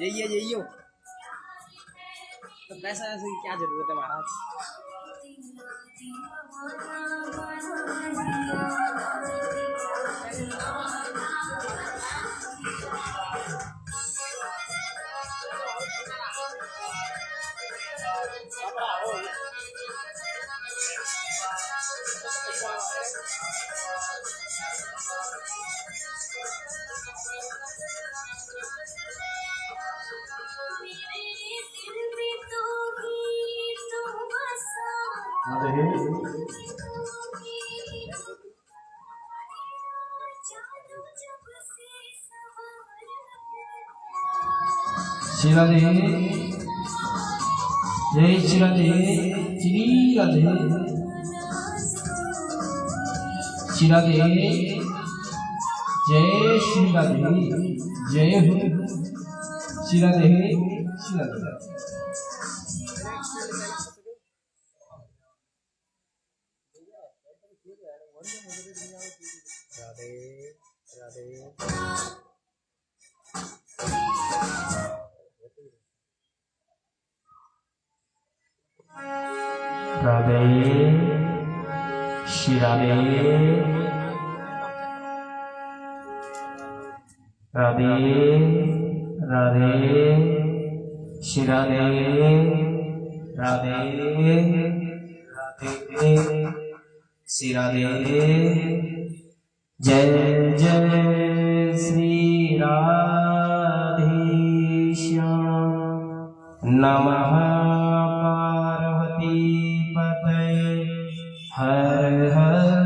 यही हो तो पैसा ऐसे की क्या जरूरत है महाराज। श्री राधे जय श्री राधे श्री राधे श्री राधे जय श्री राधे जय हो श्री राधे श्री राधे। राधे श्री राधे राधे राधे श्री राधे राधे राधे श्री राधे जय जय श्री राधेश्याम नमः हर हर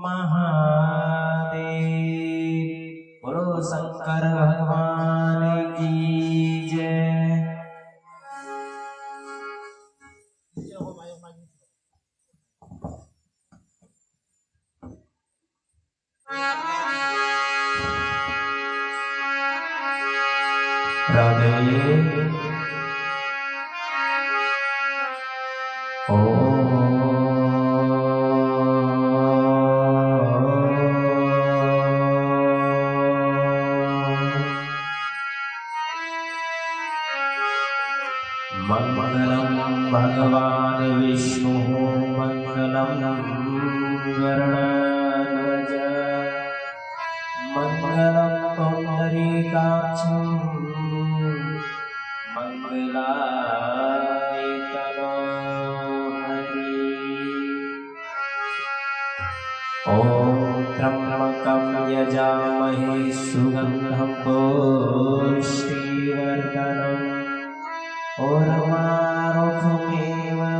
महादेव। बोलो शंकर भगवान की जय। राधे ओ मंगलम भगवान विष्णु मंगलम गरुड़ध्वज मंगलम पुंडरीकाक्षं मंगलाय तनो हरि। ओम त्र्यंबकं यजामहे सुगंधं पुष्टिवर्धनम् उर्वारुकमेव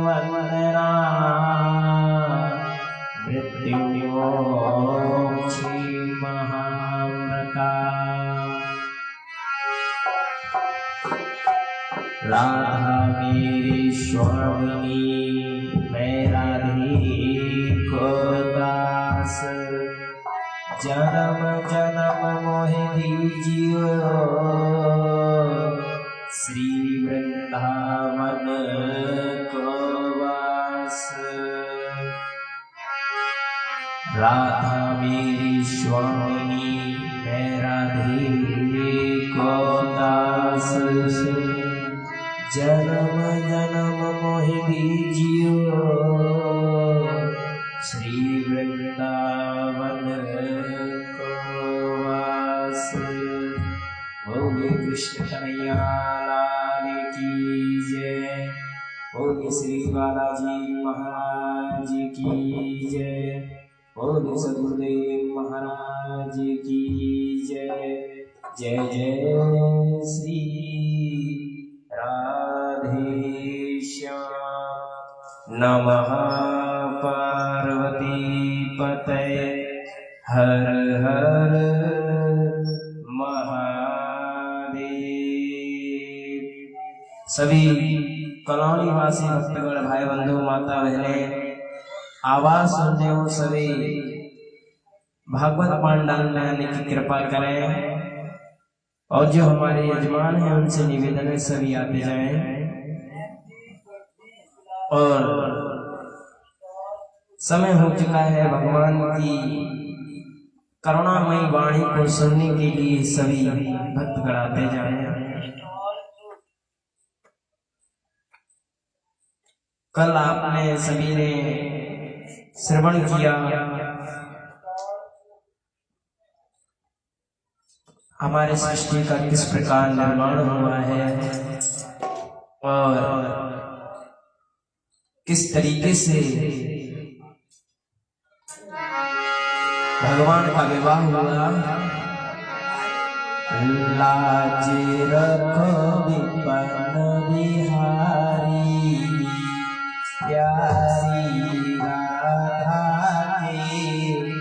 वन्दना मृत्युमोक्षी महाव्रता। राधा मेरी स्वामिनी मैं राधे को दास जन्म जन्म मोहि दीजियो श्री वृंदावन को वास। राधा मेरी स्वामिनी मैं राधे को दास जन्म जन्म मोहि दीजियो श्री वृंदावन को वास। बोले कृष्ण कन्हैया लाल की जय। बोले श्री बालाजी महाराज की जय। बोले सदगुरुदेव महाराज की जय। जय जय श्री राधेश्याम नमः पार्वती पतये हर हर महादेव। सभी कॉलोनी वासी भक्तगण भाई बंधु माता बहने आवाज सुनते हो सभी भागवत पांडाल में आने की कृपा करें और जो हमारे यजमान हैं उनसे निवेदन है सभी आते जाएं। और समय हो चुका है भगवान की करुणामयी वाणी को सुनने के लिए सभी भक्त गड़ाते जाएं। कल आपने सभी ने श्रवण किया हमारे सृष्टि का किस प्रकार निर्माण हुआ है और किस तरीके से भगवान का विवाह हुआ। लाज रखो विपन बिहारी प्यारी राधा के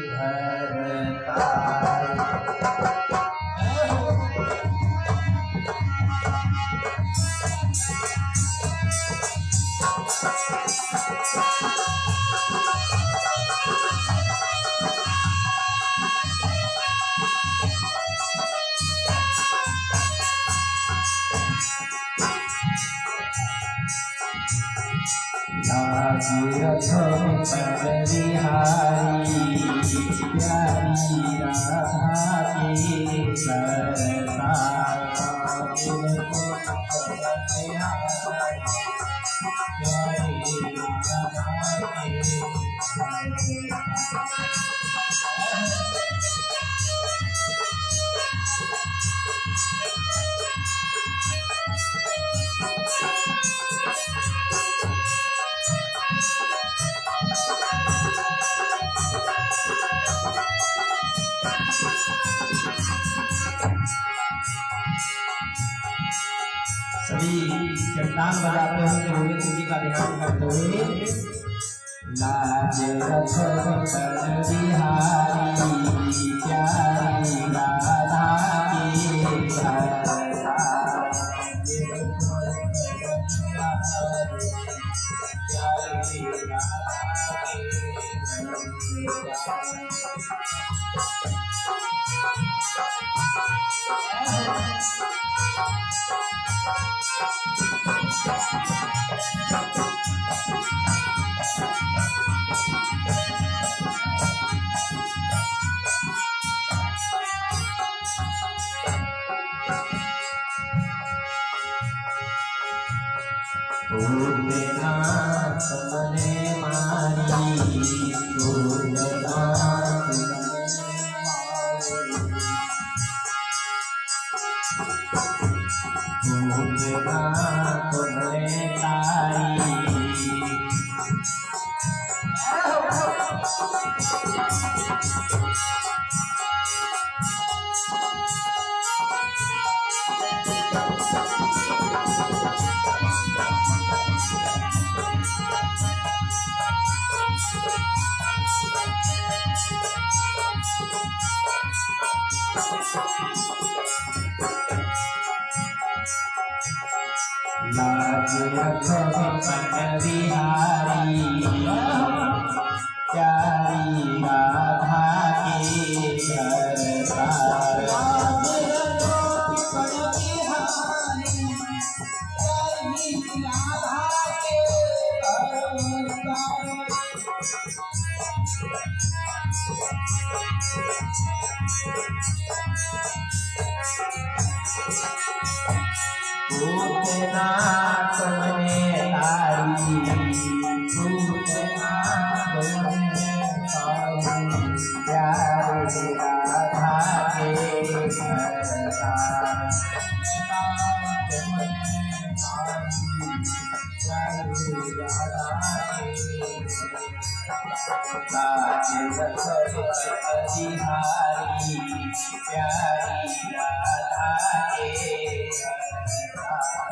घर तारे। लाज रखो विपन बिहारी प्यारी राधा के घर सभी कीर्तन बजाते हुए गोविंद जी का ध्यान करते हुए। लाज रखो विपन बिहारी प्यारी राधा के घर भूतनाथ मने मारी भूतनाथ मने तारी। लाज रखो विपन बिहारी प्यारी राधा के घर तारे। भूतनाथ मने तारी भूतनाथ मने तारी प्यारी राधा के घर तारे। लाज रखो विपन बिहारी प्यारी राधा के घर तारे।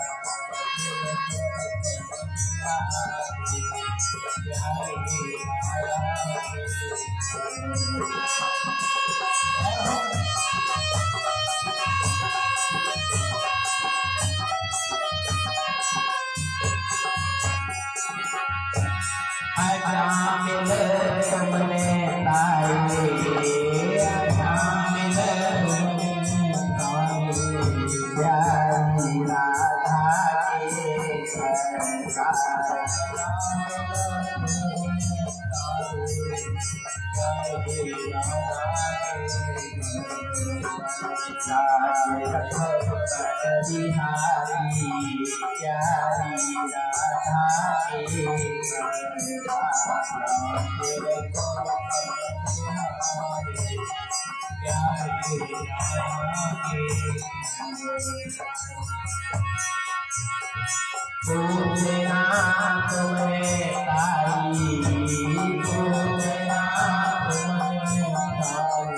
लाज रखो बिहारी प्यारी राधा के पूजना तुम्हें ताई पूजना तुम्हें ताई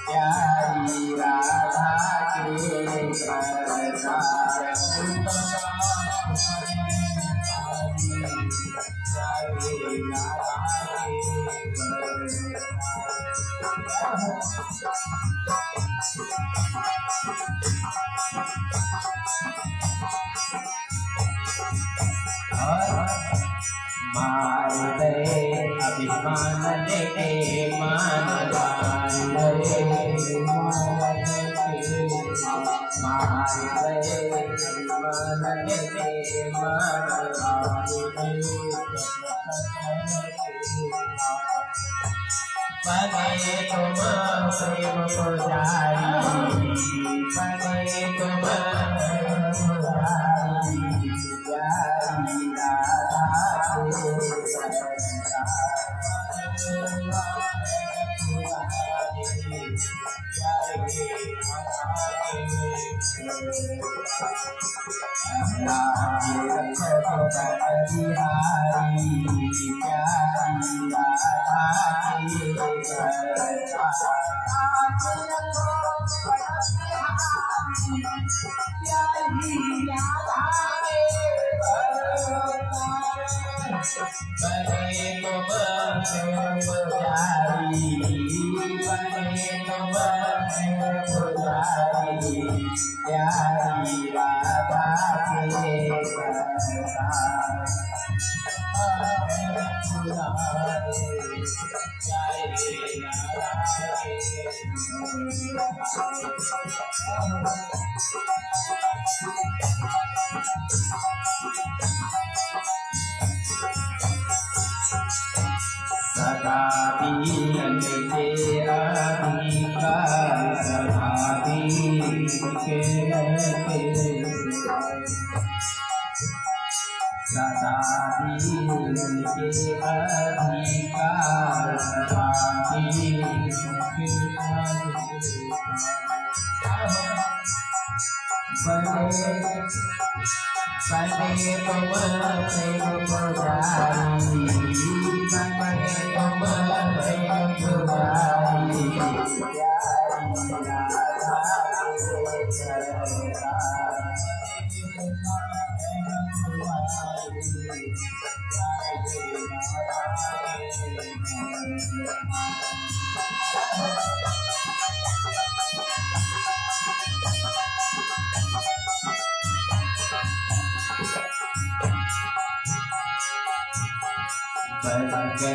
प्यारी राधा के मार दे अभिमान लेके मान मार दे मार दे अभिमान लेके मान पगे तुम प्रेम पुजारी पगे तुम पुजारी प्यारी राधा लाज रखो बिहारी प्यारी राधा बने तुम पुजारी बने तुम पुजारी प्यारी राधा के सदा दीन के अधिकार सदा दीन के सदा दीन के अधिकार सदा दीन के बने तुम प्रेम पुजारी बने तुम प्रेम पुजारी प्यारी राधा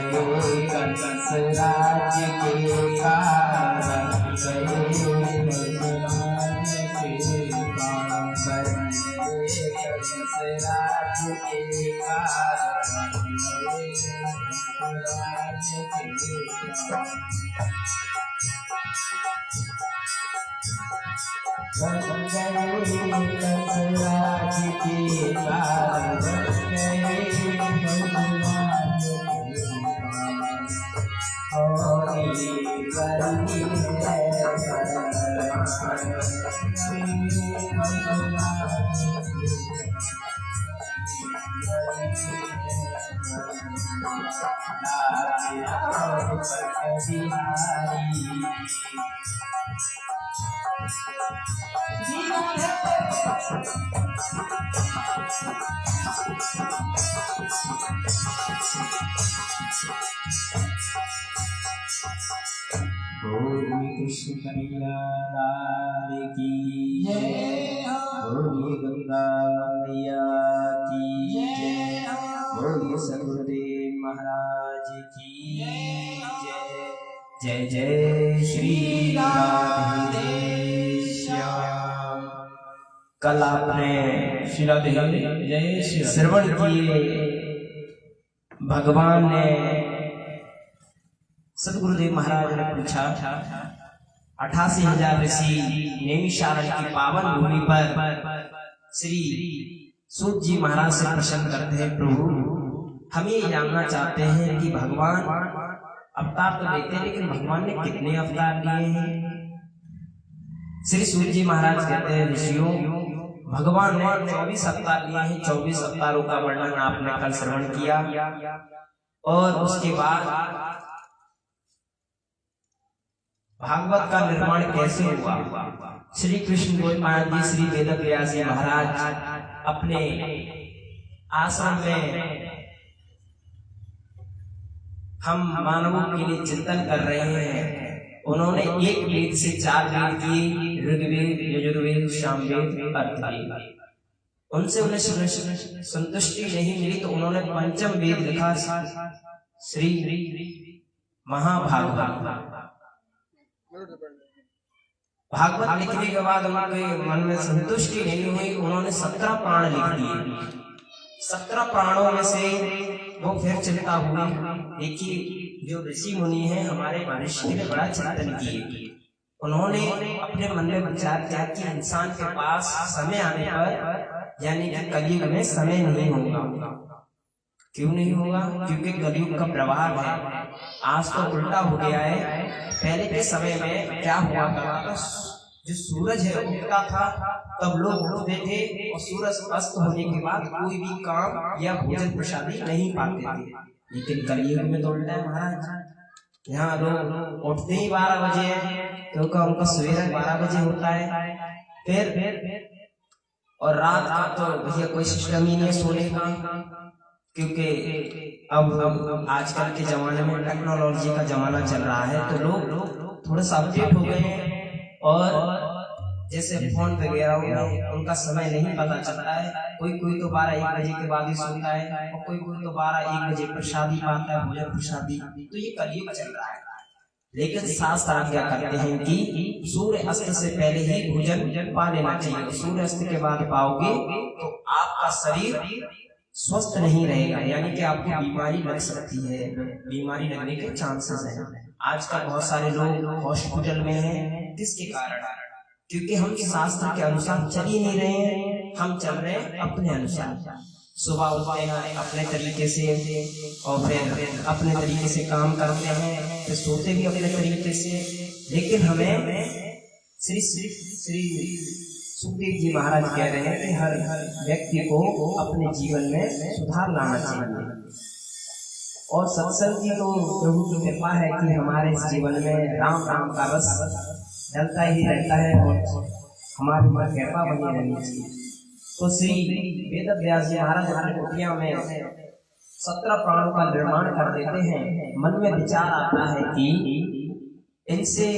गए कंस राज के कारण गए कंस राज के कारण कृष्ण कन्हैया लाल की जय, बोलिए गंगा मैया की जय, बोलिए सदगुरुदेव महाराज की जय। जय जय श्री राधे श्याम। कल आपने श्रवण किए, भगवान ने सदगुरुदेव महाराज ने पूछा 88,000 ऋषि नैमिषारण्य की पावन भूमि पर श्री सूत जी महाराज से प्रश्न करते हैं, प्रभु हम ये जानना चाहते हैं कि भगवान अवतार तो लेते हैं, लेकिन भगवान ने कितने अवतार लिए हैं? श्री सूत जी महाराज कहते हैं, ऋषियों भगवान ने 24 अवतार लिए हैं। 24 अवतारों का वर्णन आपने कल श्रवण किया। और उसके बाद भागवत का निर्माण कैसे हुआ? श्री कृष्ण गोपाल जी श्री वेदव्यास जी महाराज अपने आश्रम में हम मानवों के लिए चिंतन कर रहे हैं। उन्होंने एक वेद से 4 वेद किए, ऋग्वेद, यजुर्वेद, सामवेद, अर्थवेद। उनसे उन्हें संतुष्टि नहीं मिली तो उन्होंने पंचम वेद लिखा, श्री महाभागवत। भागवत लिखने के बाद उनके मन में संतुष्टि नहीं हुई, उन्होंने 17 प्राण लिख दिए। 17 प्राणों में से वो फिर चिंता हुई। देखिए जो ऋषि मुनि हैं हमारे महर्षि ने बड़ा चिंतन किए। उन्होंने अपने मन में विचार किया कि इंसान के पास समय आने पर, यानी कि कलयुग में समय नहीं होगा। क्यों नहीं होगा? क्योंकि कलयुग का प्रभाव है। आज तो उल्टा हो गया है। पहले के समय में क्या हुआ करता था, जो सूरज है उगता था तब लोग उठते थे और सूरज अस्त होने के बाद कोई भी काम या भोजन प्रसादी नहीं पाते थे। लेकिन कलयुग में तो उल्टा है महाराज। यहाँ लोग उठते ही 12 बजे हैं, क्योंकि उनका सवेरा 12 बजे होता है। फिर और रात का तो भैया कोई सिस्टम ही नहीं सोने का, क्योंकि अब आजकल के जमाने में टेक्नोलॉजी का जमाना चल रहा है, तो लोग थोड़ा सा अपडेट हो गए हैं। और जैसे फोन वगैरह में उनका समय नहीं पता चलता है। कोई तो 12-1 बजे के बाद ही सोता है, और कोई तो 12-1 बजे प्रसादी पाता है, भोजन प्रसादी। तो ये कलयुग चल रहा है। लेकिन शास्त्र क्या करते हैं कि सूर्य अस्त से पहले ही भोजन पा लेना चाहिए। सूर्य अस्त के बाद पाओगे तो आपका शरीर स्वस्थ नहीं रहेगा, यानी कि आपको बीमारी लग सकती है, बीमारी लगने के चांसेस हैं। आजकल बहुत सारे लोग हॉस्पिटल में हैं। किसके कारण? क्योंकि हम शास्त्र के अनुसार चल ही नहीं रहे हैं, हम चल रहे हैं अपने अनुसार। सुबह उठते हैं अपने तरीके से और फिर अपने तरीके से काम करते हैं, फिर सोते भी अपने तरीके से। लेकिन हमें श्री सुखदेव जी महाराज कह रहे हैं कि हर व्यक्ति को अपने जीवन में सुधार लाना चाहिए। और सत्संग की तो प्रभु की कृपा है कि हमारे इस जीवन में राम राम का रस डलता ही रहता है और हमारी कृपा बनी रहनी चाहिए। तो श्री वेदव्यास जी महाराज अपनी कुटिया में 17 प्राणों का निर्माण कर देते हैं। मन में विचार आता है कि इनसे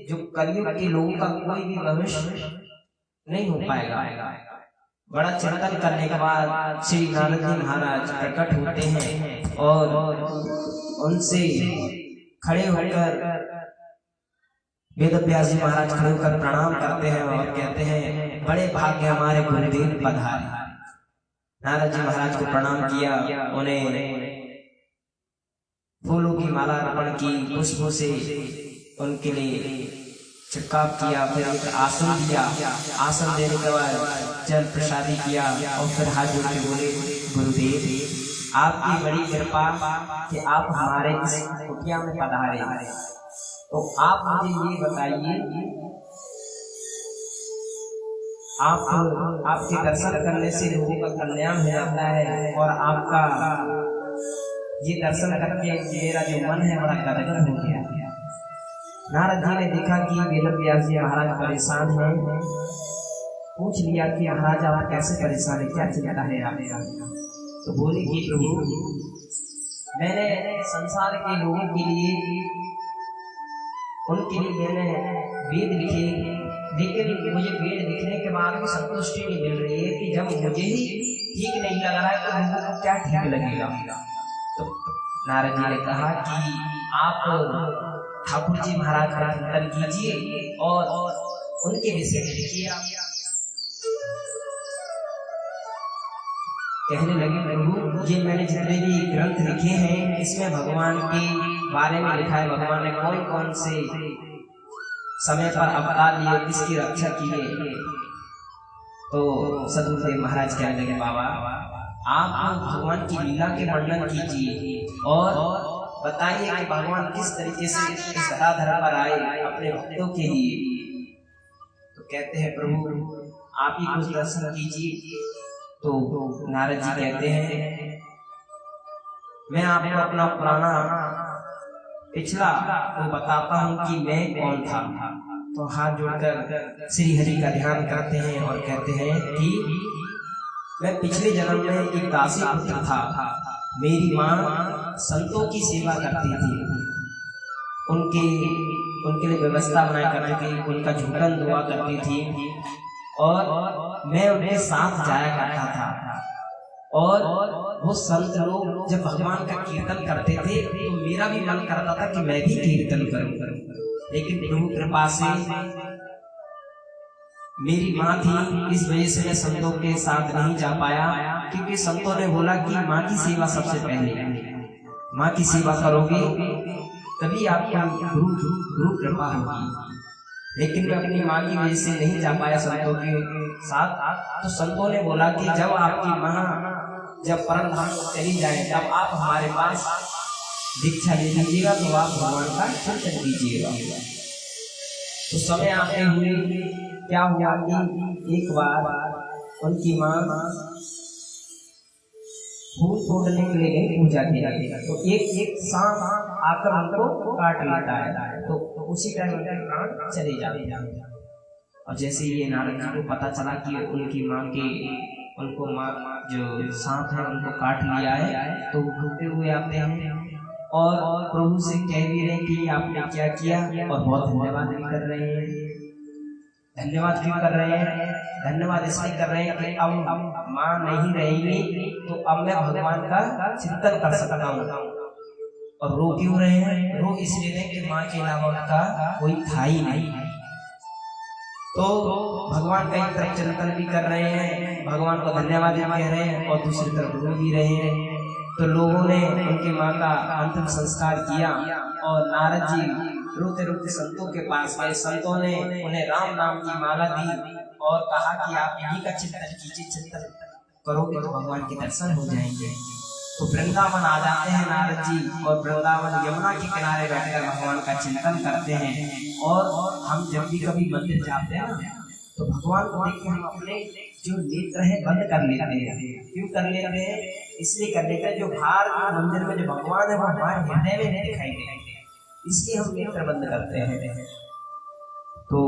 जो कलयुग के लोगों का कोई भी भविष्य नहीं हो पाएगा। बड़ा चिंतन करने के बाद श्री नारद जी महाराज प्रकट होते हैं और उनसे खड़े होकर वेदव्यास जी महाराज खड़े होकर प्रणाम करते हैं और कहते हैं, बड़े भाग्य हमारे गुरुदेव पधारे। नारद जी महाराज को प्रणाम किया, उन्हें फूलों की माला अर्पण की, पुष्पों से उनके लिए छिड़काव किया, फिर एक आसन दिया। आसन देने के बाद जल प्रसादी किया और फिर हाथ जोड़ के बोले, गुरुदेव आपकी बड़ी कृपा कि आप हमारे इस कुटिया में पधारे। तो आप मुझे ये बताइए, आपके दर्शन करने से लोगों का कल्याण हो जाता है और आपका ये दर्शन करके मेरा जो मन है बड़ा गदगद हो गया। नारद जी ने देखा कि वेदव्यास जी महाराज परेशान हैं, पूछ लिया कि महाराज आप कैसे परेशान है, क्या चिंता है आपका? तो बोले कि प्रभु मैंने संसार के लोगों के लिए उनके लिए मैंने वेद लिखे, लेकिन मुझे वेद लिखने के बाद भी संतुष्टि नहीं मिल रही है कि जब मुझे ही ठीक नहीं लग रहा है तो लोगों को क्या ठीक लगेगा। तो नारद जी ने कहा कि आप ठाकुर जी महाराज का चिंतन कीजिए और उनके विषय में लिखिए। कहने लगे, प्रभु ये मैंने जितने भी ग्रंथ लिखे हैं इसमें भगवान के बारे में लिखा है, भगवान ने कौन कौन से समय पर अवतार लिए, किसकी रक्षा किए। तो सदगुरुदेव महाराज कहने लगे, बाबा आप भगवान की लीला के वर्णन कीजिए और बताइए कि भगवान किस तरीके से इस धराधर पर आए अपने भक्तों के लिए। तो कहते हैं, प्रभु आप ही कुछ दर्शन कीजिए। तो नारद जी कहते हैं, मैं आपको अपना पुराना पिछला वो बताता हूँ कि मैं कौन था। तो हाथ जोड़कर श्री हरि का ध्यान करते हैं और कहते हैं कि मैं पिछले जन्म में एक दासी पुत्र था। मेरी माँ संतों की सेवा करती थी, उनके लिए व्यवस्था बनाया करती थी, उनका झूठन दुआ करती थी और मैं उनके साथ जाया करता था। और वो संत लोग जब भगवान का कीर्तन करते थे तो मेरा भी मन करता था कि मैं भी कीर्तन करूं, लेकिन प्रभु कृपा से मेरी माँ थी, इस वजह से मैं संतों के साथ नहीं जा पाया, क्योंकि संतों ने बोला कि माँ की सेवा सबसे पहले, माँ की सेवा करोगे तभी आपको गुरु कृपा होगी। लेकिन मैं अपनी माँ की वजह से नहीं जा पाया संतों के साथ। तो संतों ने बोला कि जब आपकी माँ जब परम धाम को चली जाए तब आप हमारे पास दीक्षा ले लीजिएगा, तो आप भगवान का चिंतन कीजिएगा। तो समय आते हुए क्या हुआ कि एक बार उनकी माँ फूल तोड़ने के लिए गई पूजा के लिए, तो एक सांप आकर उनको काट लेता है। तो उसी टाइम उनके प्राण चले जाते हैं। और जैसे ये नारद जी को पता चला कि उनकी माँ के उनको माँ जो सांप है उनको काट लिया है, तो घूमते हुए आते हैं और प्रभु से कह भी रहे कि आपने क्या किया, और बहुत धन्यवाद भी कर रहे हैं। धन्यवाद क्यों कर रहे हैं? धन्यवाद इसलिए कर रहे हैं कि अब माँ नहीं रहेगी तो अब मैं भगवान का चिंतन कर सकता हूँ। और रो क्यों रहे हैं? रो इसलिए रहे कि माँ के अलावा उनका कोई था ही नहीं। तो भगवान का एक तरफ चिंतन भी कर रहे हैं, भगवान को धन्यवाद भी कह रहे हैं और दूसरी तरफ रो भी रहे हैं। तो लोगों ने उनकी माँ का अंतिम संस्कार किया और नारद जी रोते रोते संतों के पास गए। संतों ने उन्हें राम नाम की माला दी और कहा कि आप यही का चिंतन कीजिए, चिंतन करोगे तो भगवान के दर्शन हो जाएंगे। तो वृंदावन आ जाते हैं नारद जी और वृंदावन यमुना के किनारे बैठकर भगवान का चिंतन करते हैं। और हम जब भी कभी मंदिर जाते हैं ना तो भगवान को देख के हम अपने जो नेत्र है बंद कर लेते हैं। क्यों कर लेते हैं? इसलिए कर लेते हैं जो बाहर मंदिर में जो भगवान है वो हमारे हृदय में नहीं दिखाई देते, इसलिए हम नेत्र बंद करते हैं। तो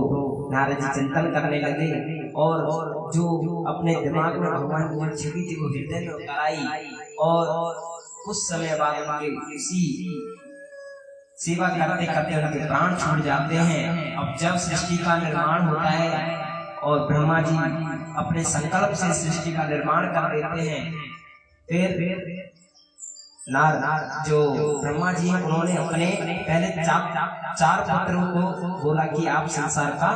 नारद जी चिंतन करने लगे और जो अपने दिमाग में भगवान की जो छवि थी वो हृदय में उतर आई। और कुछ समय बाद उनके किसी सेवा करते करते उनके प्राण छूट जाते हैं। अब जब सृष्टि का निर्माण होता है और ब्रह्मा जी अपने संकल्प से सृष्टि का निर्माण कर देते हैं, फिर जो ब्रह्मा जी हैं उन्होंने अपने पहले चार पुत्रों को बोला कि आप संसार का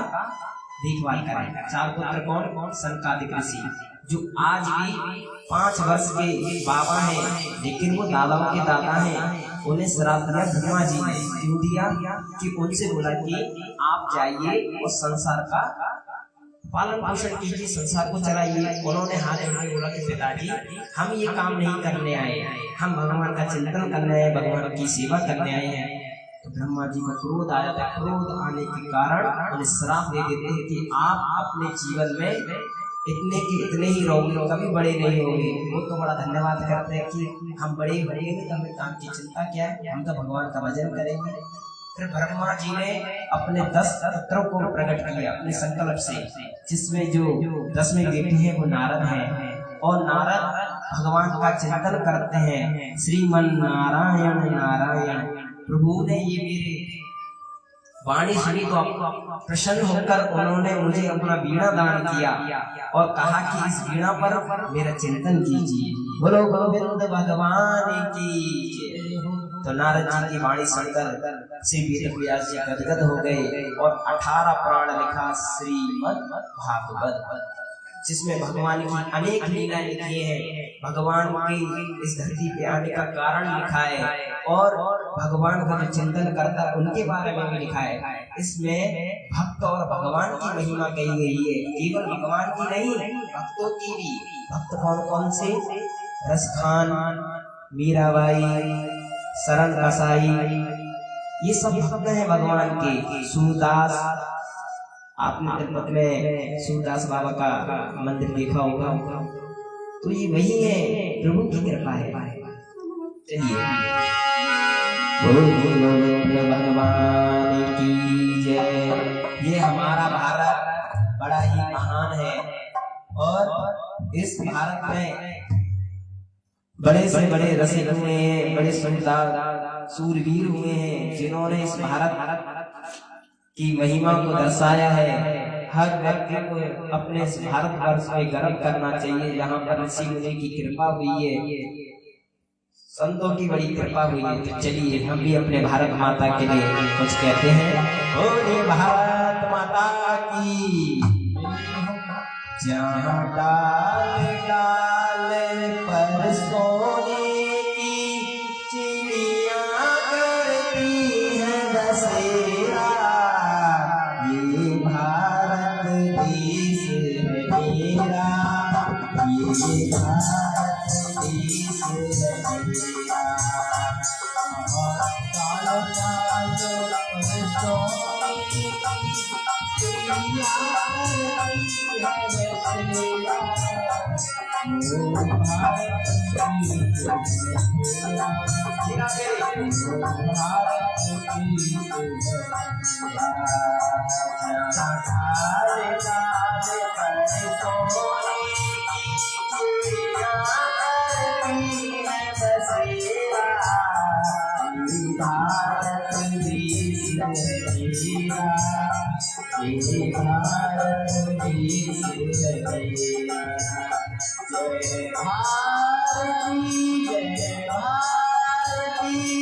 देखभाल करें। चार पुत्र कौन कौन? सनकादिक ऋषि, जो आज भी 5 वर्ष के बाबा हैं लेकिन वो दादाओं के दादा हैं। उन्हें श्राप दिया ब्रह्मा जी ने, क्यों दिया? कि उनसे बोला कि आप जाइए और संसार का पालन पोषण कीजिए, संसार को चलाइए। उन्होंने हाथ जोड़ के बोला कि पिताजी हम ये काम नहीं करने आए, हम भगवान का चिंतन करने आए, भगवान की सेवा करने आए हैं। तो ब्रह्मा जी को क्रोध आ जाता है। क्रोध आने के कारण उन्हें श्राप दे देते हैं कि आप अपने जीवन में इतने के इतने ही रहोगे, कभी बड़े नहीं होंगे। वो तो बड़ा धन्यवाद करते हैं कि हम बड़े बढ़ेंगे तो हमें काम की चिंता क्या है, हम तो भगवान का भजन करेंगे। फिर ब्रह्मा जी ने अपने 10 पुत्रों को प्रकट किया अपने संकल्प से, जिसमें जो 10वें बेटे हैं वो नारद हैं। और नारद भगवान का चिंतन करते हैं, श्रीमन नारायण नारायण। प्रभु ने ये मेरे वाणी सुनी तो प्रसन्न होकर उन्होंने मुझे अपना वीणा दान किया और कहा कि इस वीणा पर मेरा चिंतन कीजिए। बोलो गोविंद भगवान की। तो नारद जी की वाणी सुनकर श्री वेद व्यास जी गदगद हो गए और 18 पुराण लिखा श्रीमद् भागवत। जिसमें भगवान की अनेक लीलाएं लिखी हैं, भगवान के इस धरती पे आने का कारण लिखा है और भगवान का जो चिंतन करता है उनके बारे में भी लिखा है। इसमें भक्त और भगवान की महिमा कही गई है, केवल भगवान की नहीं, भक्तों की भी। भक्त कौन कौन से? रसखान, मीराबाई, शरण कसाई, ये सब भक्त हैं भगवान के। सूरदास, आपने तिरुपति में सूरदास बाबा का मंदिर देखा होगा, तो ये वही है, प्रभु की कृपा है। चलिए, भगवान की जय। ये हमारा भारत बड़ा ही महान है और इस भारत में बड़े से बड़े रसिक हुए हैं, बड़े सूरवीर हुए हैं, जिन्होंने इस भारत की महिमा को दर्शाया है। हर व्यक्ति को अपने इस भारतवर्ष में गर्व करना चाहिए, जहाँ पर ऋषि मुनि की कृपा हुई है, संतों की बड़ी कृपा हुई है। तो चलिए हम भी अपने भारत माता के लिए कुछ कहते हैं। बोले भारत माता की, जहाँ डाल डाल पर सोने की चिड़िया करती है बसेरा, ये भारत देश है मेरा, ये भारत देश है मेरा। कालो कालो पर सोने की चिड़िया करती है बसेरा, वो भारत की मेरा, भारत की काले काले पर सोने की चिड़िया करती है बसेरा, भारत देश मेरा, ये भारत देश मेरा। जय भारती, जय भारती,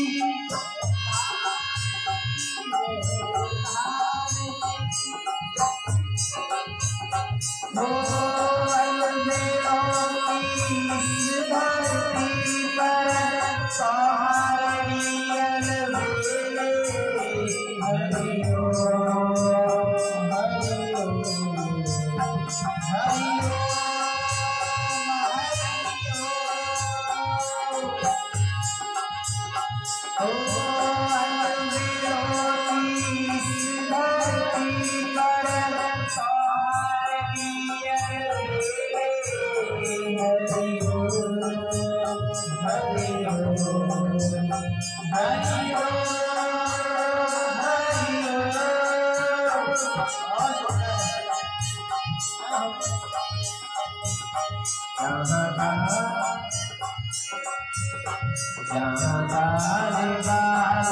जहाँ बाल बाल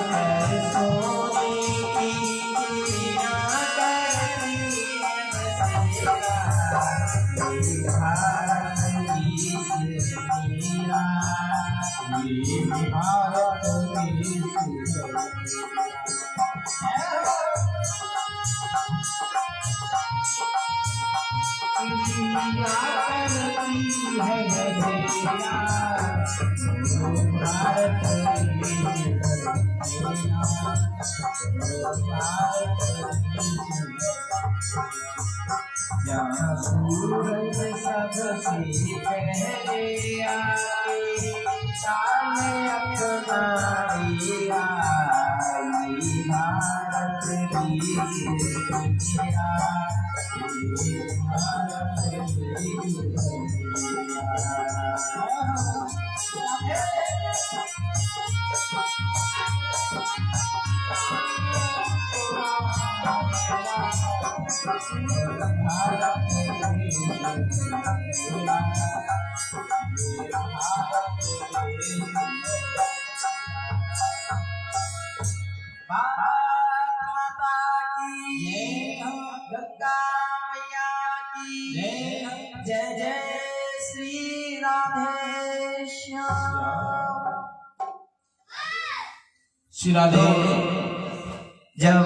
पर सोने की चिड़िया करती है बसेरा, ये भारत देश मेरा, ये भारत देश जहाँ सूरज सबसे पहले आए, सामने अपना दिया, ये भारत देश मेरा, ये भारत देश जय जय श्री राधे श्याम। श्री राधे जब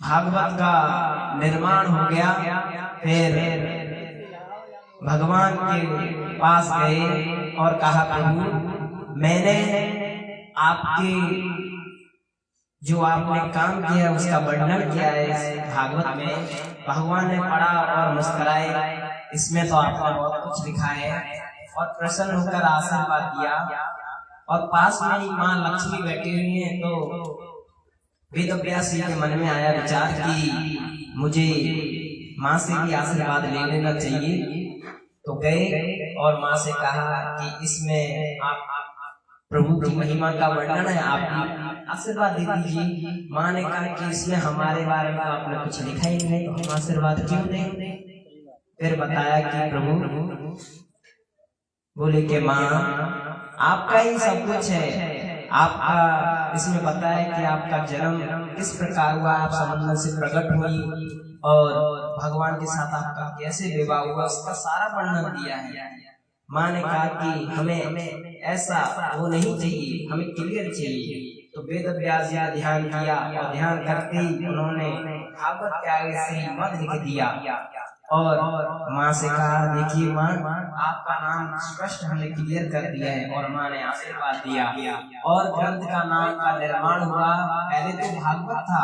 भागवत का निर्माण हो गया, फिर भगवान के पास गए और कहा, प्रभु मैंने आपके जो आपने काम किया उसका वर्णन किया है इस भागवत में। भगवान ने पढ़ा और मुस्कुराए, इसमें तो आपने बहुत कुछ लिखा है, और प्रसन्न होकर आशीर्वाद दिया। और पास में ही माँ लक्ष्मी बैठी हुई है, तो वेदव्यास जी के मन में आया विचार कि मुझे माँ से भी आशीर्वाद ले लेना चाहिए। तो गए और माँ से कहा कि इसमें आप प्रभु की महिमा का वर्णन है, आप आशीर्वाद दे दीजिए। माँ ने कहा कि इसमें हमारे बारे में आपने कुछ लिखा ही नहीं, तो हम आशीर्वाद क्यों दें। फिर बताया कि प्रभु बोले कि माँ आपका ही सब कुछ है, आपका इसमें पता है कि आपका जन्म किस प्रकार हुआ, आप समुद्र से प्रकट हुई और भगवान के साथ आपका कैसे विवाह हुआ, उसका सारा वर्णन दिया है। माँ ने कहा कि हमें ऐसा वो नहीं चाहिए, हमें क्लियर चाहिए। तो वेद व्यास जी ने ध्यान किया और ध्यान करते ही उन्होंने भागवत के आगे से मत लिख दिया और माँ से कहा, देखिए माँ आपका नाम स्पष्ट हमने क्लियर कर दिया है। और माँ ने आशीर्वाद दिया और ग्रंथ का नाम का निर्माण हुआ। पहले तो भागवत था,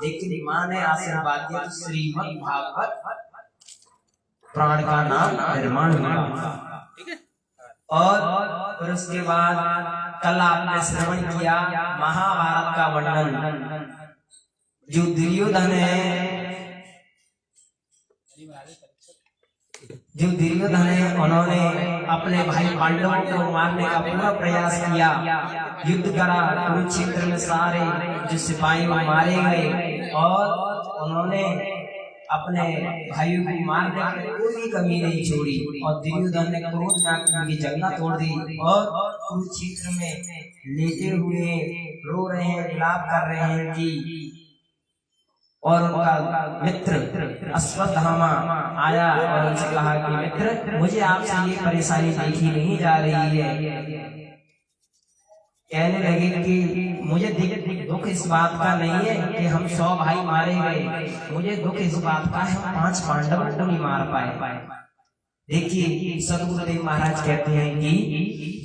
लेकिन माँ ने आशीर्वाद दिया तो श्रीमद् भागवत पुराण का नाम निर्माण हुआ। और फिर उसके बाद कल आपने श्रवण किया महाभारत का वर्णन। जो दुर्योधन है उन्होंने अपने भाई पांडवों को मारने का पूरा प्रयास किया, युद्ध करा, कुरुक्षेत्र में सारे जो सिपाही मारे गए और उन्होंने अपने भाइयों को मारने की कोई कमी नहीं छोड़ी। और दुर्योधन ने क्रोध में उनकी जंगा तोड़ दी और कुरुक्षेत्र में लेटे हुए रो रहे हैं, विलाप कर रहे हैं कि और उनका मित्र अश्वत्थामा आया और उनसे कहा कि मित्र मुझे आपसे ये परेशानी देखी नहीं जा रही है। कहने लगे कि मुझे दुख इस बात का नहीं है कि हम 100 भाई मारे गए, मुझे दुख इस बात का है हम 5 पांडवों को नहीं मार पाए। देखिए सदगुरुदेव महाराज कहते हैं कि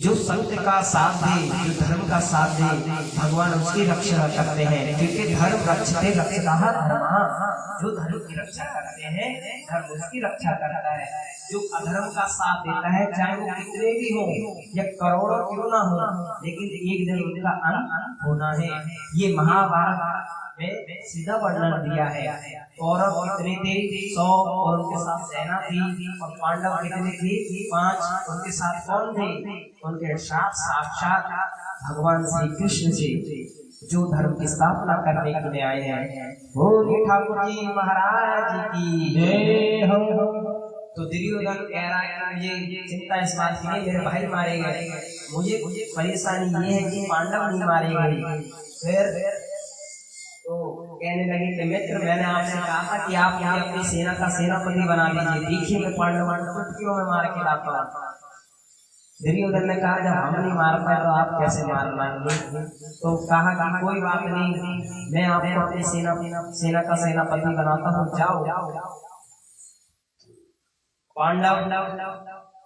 जो सत्य का साथ दे, जो धर्म का साथ दे, भगवान उसकी रक्षा करते हैं, क्योंकि धर्म रक्षते रक्षतः धर्मः। जो धर्म की रक्षा करते हैं धर्म उसकी रक्षा करता है। जो अधर्म का साथ देता है चाहे वो कितने भी हो या करोड़ों क्यों ना हो, लेकिन एक दिन उनका अंत होना है। ये महाभारत में सीधा वर्णन दिया है। कौरव कितने थे 100 और उनके साथ सेना थी, और पांडव कितने थे 5, उनके साथ कौन थे, उनके साथ साक्षात भगवान श्री कृष्ण थे जो धर्म की स्थापना करने के लिए आए हैं। बोले ठाकुर जी महाराज की जय हो। तो दुर्योधन कह रहा है मुझे चिंता इस बात की नहीं, मेरे भाई मारे गए, मुझे परेशानी ये है कि पांडव नहीं मारे गए। फिर तो कहने लगे कि मित्र मैंने आपसे कहा था कि आप मुझे अपनी सेना का सेनापति बना दीजिए, देखिए मैं पांडवों को चुटकियों में मार के लाता हूं। दुर्योधन ने कहा जब हम नहीं मार पाए तो आप कैसे मार पाएंगे? तो कहा कि कोई बात नहीं, मैं आपको अपनी सेना का सेनापति बनाता हूँ, जाओ। पांडव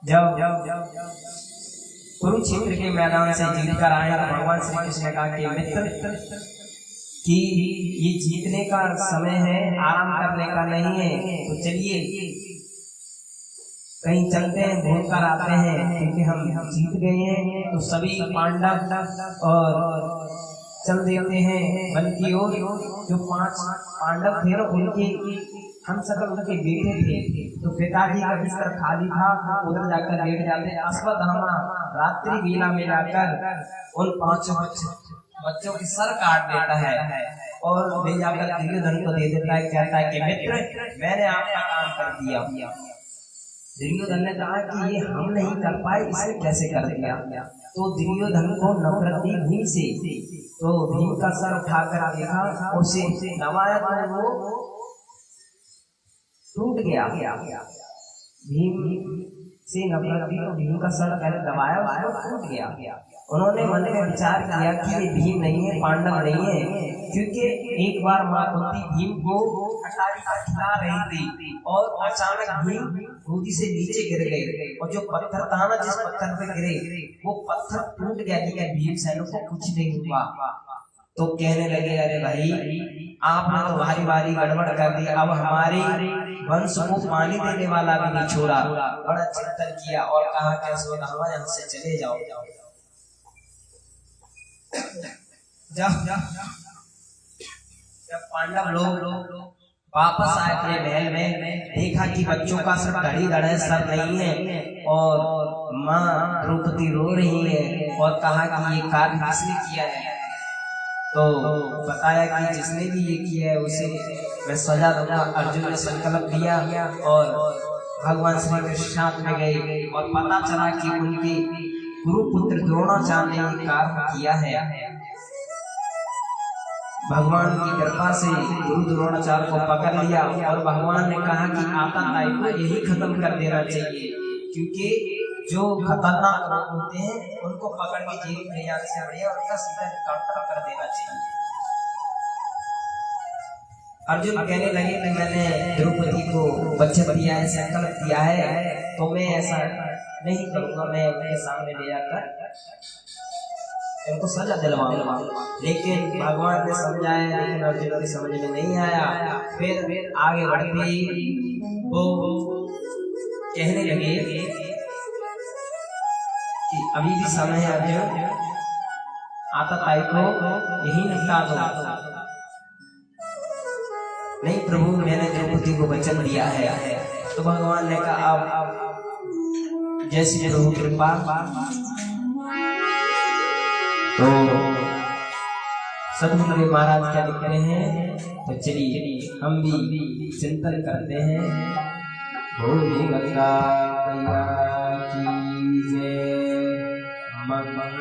जब कुरुक्षेत्र के मैदान से जीत कर आए, भगवान श्री कृष्ण ने कहा कि मित्र कि ये जीतने का समय है, आराम करने का नहीं है, तो चलिए कहीं चलते हैं, घूम कर आते हैं, क्योंकि हम जीत गए हैं। तो सभी पांडव और चल देते हैं वन की ओर। जो 5 पांडव थे उनके हम सकल उनके बेटे थे, तो पिताजी का बिस्तर खाली था, उधर जाकर लेट जाते। अश्वत्थामा रात्रि बेला में जाकर उन 5 बच्चों के सर काट देता है और ले जाकर दुर्योधन को दे देता है। कहता है कि मित्र मैंने आपका काम कर दिया। दुर्योधन ने कहा कि ये हम नहीं कर पाए, इसे कैसे कर दिया? तो दुर्योधन को नफरत थी भीम से, तो भीम का सर उठाकर देखा, उसे दबाया तो वो टूट गया। भीम से नफरत थी तो भीम का सर पहले दबाया, उसको टूट गया। उन्होंने मन में विचार किया कि ये भीम नहीं है, पांडव नहीं है, क्योंकि एक बार मां कुंती भीम को अटारी का खिला रही थी और अचानक भीम गोदी से नीचे गिर गए, और जो पत्थर था ना, जिस पत्थर पे गिरे वो पत्थर टूट गया, लेकिन भीमसेन को कुछ नहीं हुआ। तो कहने लगे अरे भाई आपने तो भारी भारी गड़बड़ कर दी, अब हमारे वंश को पानी देने वाला भी नहीं छोड़ा। बड़ा चिंतन किया और कहा कि अश्वत्थामा हमसे चले जाओ। जब पांडव लोग वापस आए अपने महल में, देखा कि बच्चों का सर धड़ी धड़े सर नहीं है और माँ द्रौपदी रो रही है, और कहा कि ये कार्य किसने किया है? तो बताया कि जिसने भी ये किया है उसे मैं सजा दूंगा। अर्जुन ने संकल्प लिया और भगवान श्री कृष्ण साथ में गए, और पता चला कि उनके गुरुपुत्र द्रोणाचार्य ने ये कार्य किया है। भगवान की कृपा से गुरु द्रोणाचार्य को पकड़ लिया और भगवान ने कहा कि आतताई को यही खत्म कर देना चाहिए, क्योंकि जो खतरनाक लोग होते हैं उनको पकड़ के जेल में ले जाने से बढ़िया उनका सीधा निकाल कर देना चाहिए। अर्जुन कहने लगे कि मैंने द्रौपदी को वचन दिया है, संकल्प दिया है, तो मैं ऐसा नहीं करूंगा, मैं उनके सामने ले जाकर इनको सजा दिलवाऊंगा। लेकिन भगवान ने समझाया, लेकिन अर्जुन की समझ में नहीं आया। फिर आगे बढ़ते ही वो कहने लगे कि अभी भी समय है अर्जुन, आतताई को यही निपटा दो। नहीं प्रभु, मैंने द्रौपदी को वचन दिया है। तो भगवान ने कहा अब जैसी प्रभु कृपा। तो सदगुरु महाराज क्या लिख रहे हैं, तो चलिए हम भी चिंतन करते हैं। भोले गंगा मैया की जय, मंगल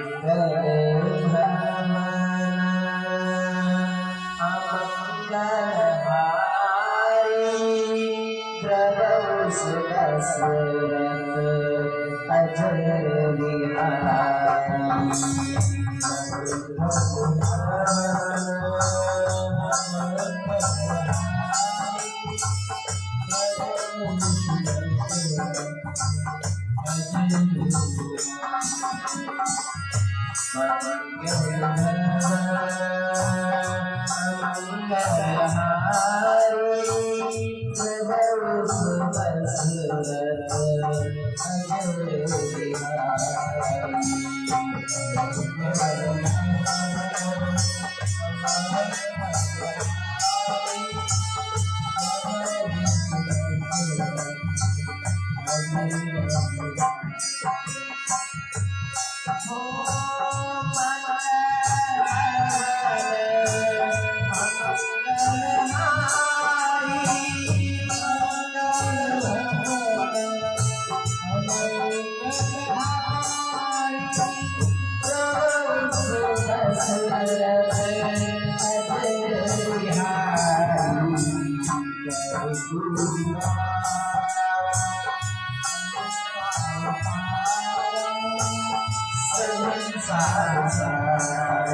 संसार सारा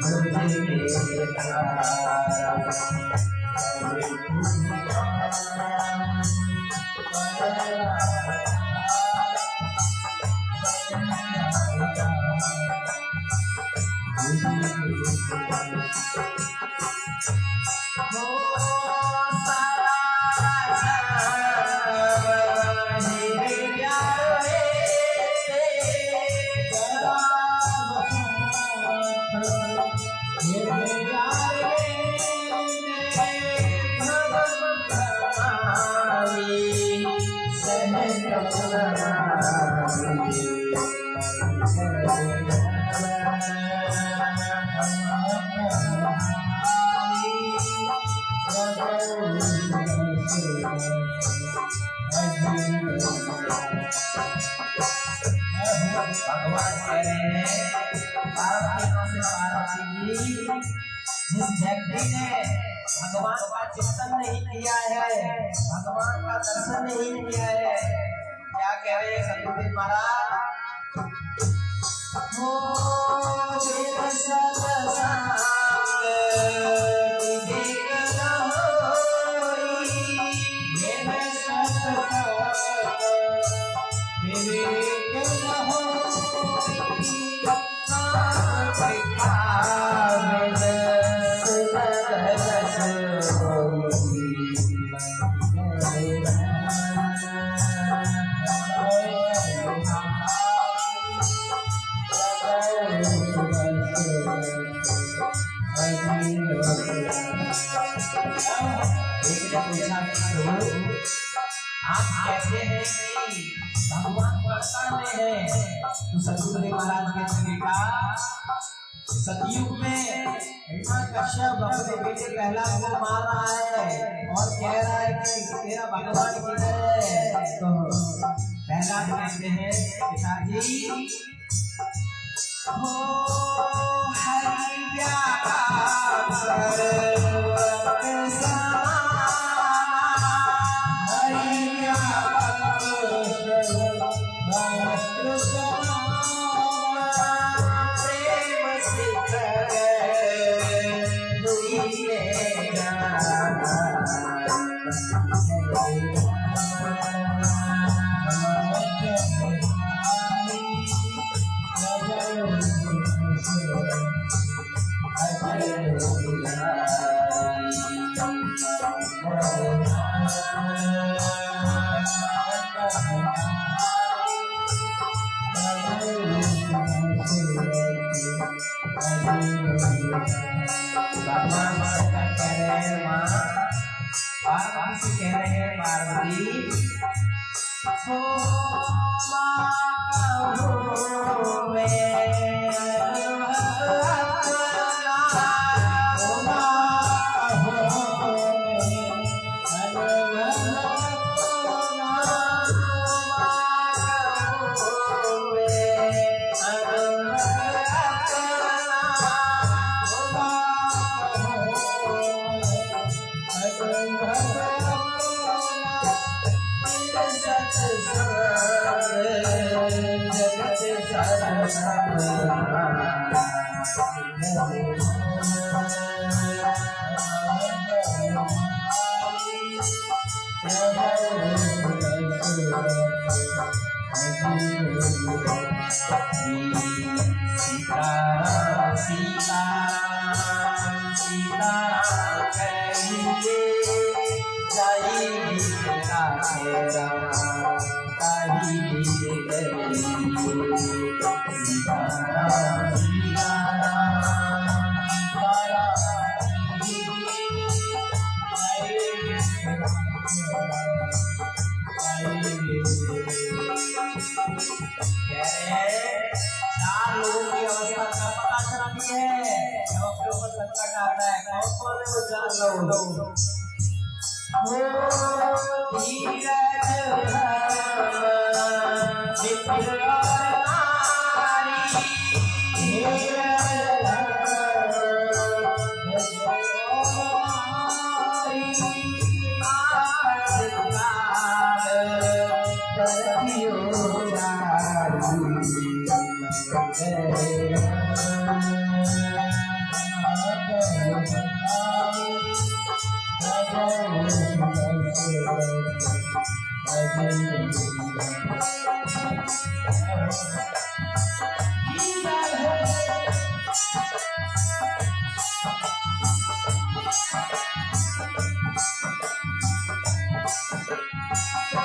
तुझे भगवान कह रहे हैं पार्वती से पार्वती जी, जिस व्यक्ति ने भगवान का चिंतन नहीं किया है, भगवान का दर्शन नहीं किया है, क्या कह रहे हैं सतगुरु महाराज? हो वेद सत्संग विवेक न होई, वेद सत्संग विवेक न होई, नाम रस आप कहते हैं कि भगवान वर्षा में है, तो सतगुरु महाराज के तरीका सतयुग में हिरण्यकश्यप अपने बेटे प्रहलाद को मार रहा है और कह रहा है कि तेरा भगवान किधर है? तो प्रहलाद कहते हैं पिताजी हो हरि व्यास सर्वत्र समान, हरि व्यास सर्वत्र समान, प्रेम शिखर दुइये गाना। भगवान शंकर कह रहे हैं माँ, पार्वती से कह रहे हैं पार्वती हो माँ कहो मैं सीताराम सीताराम सीताराम कहिए जाई तेरा ताही सीताराम सीताराम चार लोगों की अवस्था का पता चलती है जब अपने ऊपर संकट आता है। कौन कौन है वो चार लोग? धीरज विपिन और नारी,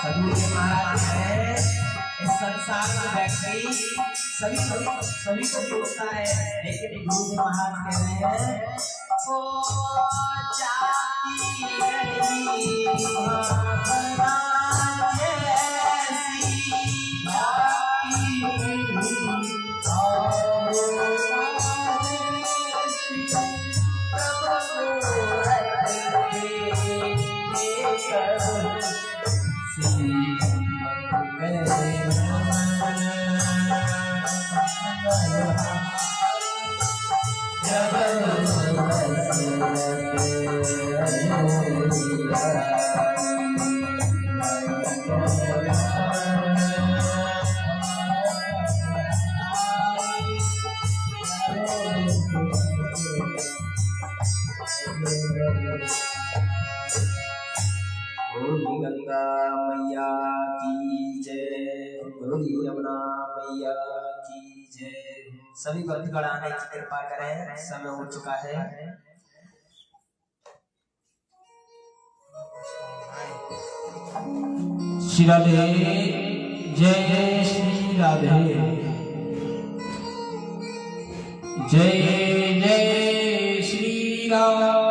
सदगुरु महाराज है इस संसार में व्यक्ति सभी को होता है, लेकिन गुरु जी महाराज कह रहे हैं ओ जाती रही भावना ऐसी बोली गंगा मैया की जय, बोली यमुना मैया की जय। सभी को गढ़ाने की कृपा करें, समय हो चुका है। श्री राधे जय श्री राधे जय जय श्री राम।